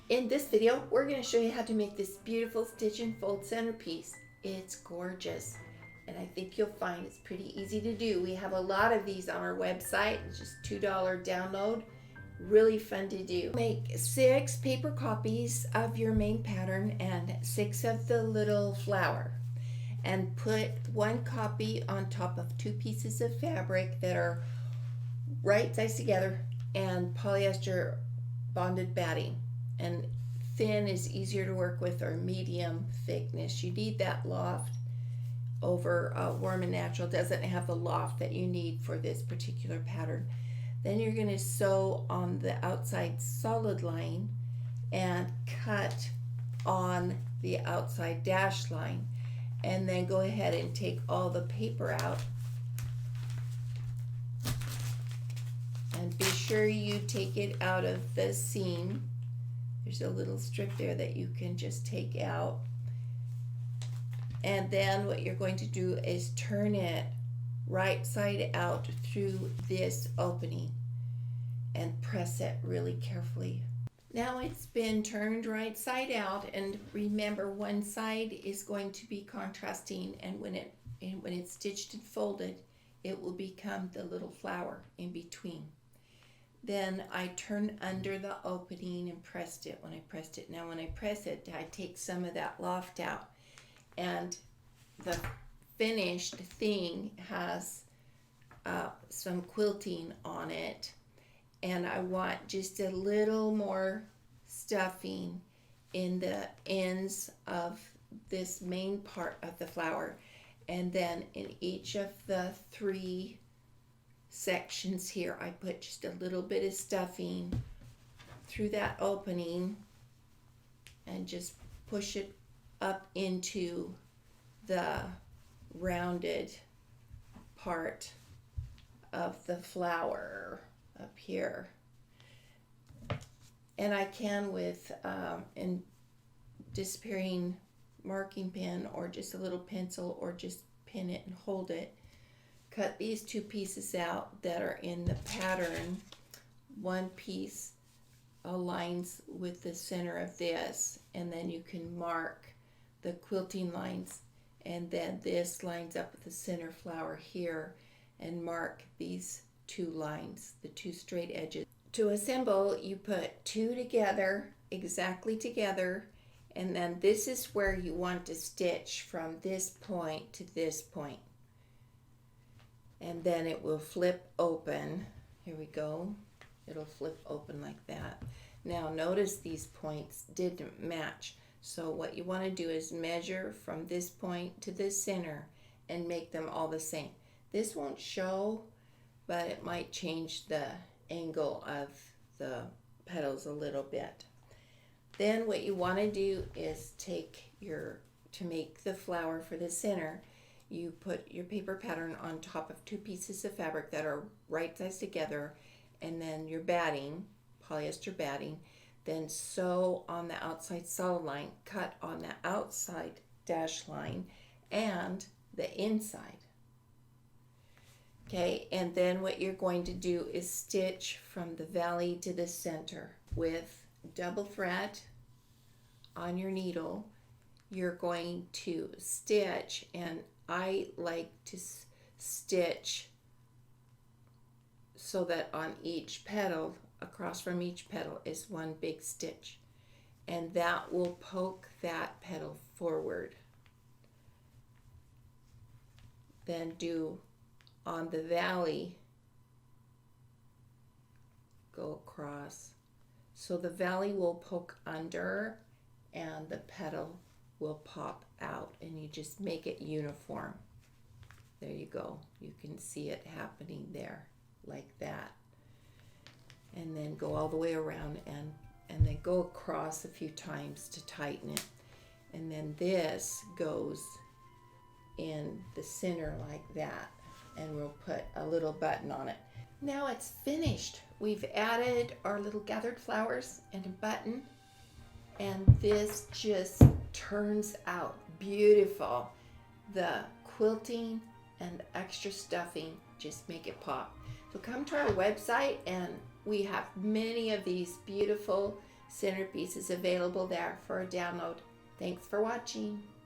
In this video, we're going to show you how to make this beautiful stitch and fold centerpiece. It's gorgeous, and I think you'll find it's pretty easy to do. We have a lot of these on our website. It's just $2 download. Really fun to do. Make 6 paper copies of your main pattern and 6 of the little flower, and put 1 copy on top of 2 pieces of fabric that are right sides together and polyester bonded batting. And thin is easier to work with, or medium thickness. You need that loft over Warm and Natural. Doesn't have the loft that you need for this particular pattern. Then you're going to sew on the outside solid line and cut on the outside dash line, and then go ahead and take all the paper out, and be sure you take it out of the seam. There's a little strip there that you can just take out. And then what you're going to do is turn it right side out through this opening and press it really carefully. Now it's been turned right side out, and remember, one side is going to be contrasting, and when it's stitched and folded, it will become the little flower in between. Then I turned under the opening and pressed it. When I press it, I take some of that loft out, and the finished thing has some quilting on it, and I want just a little more stuffing in the ends of this main part of the flower, and then in each of the 3 sections here, I put just a little bit of stuffing through that opening and just push it up into the rounded part of the flower up here. And I can, with in disappearing marking pen or just a little pencil, or just pin it and hold it, cut these 2 pieces out that are in the pattern. One piece aligns with the center of this, and then you can mark the quilting lines, and then this lines up with the center flower here, and mark these 2 lines, the 2 straight edges. To assemble, you put 2 together, exactly together, and then this is where you want to stitch from this point to this point. And then it will flip open. Here we go. It'll flip open like that. Now notice these points didn't match. So what you want to do is measure from this point to this center and make them all the same. This won't show, but it might change the angle of the petals a little bit. Then what you want to do is to make the flower for the center, you put your paper pattern on top of 2 pieces of fabric that are right sides together, and then your batting, polyester batting. Then sew on the outside solid line, cut on the outside dash line and the inside. Okay, and then what you're going to do is stitch from the valley to the center with double thread on your needle. You're going to stitch, and I like to stitch so that on each petal, across from each petal, is 1 big stitch, and that will poke that petal forward. Then do on the valley, go across, so the valley will poke under and the petal will pop out, and you just make it uniform. There you go. You can see it happening there like that. And then go all the way around, and then go across a few times to tighten it. And then this goes in the center like that, and we'll put a little button on it. Now it's finished. We've added our little gathered flowers and a button, and this just turns out beautiful. The quilting and extra stuffing just make it pop. So come to our website, and we have many of these beautiful centerpiece is available there for a download. Thanks for watching.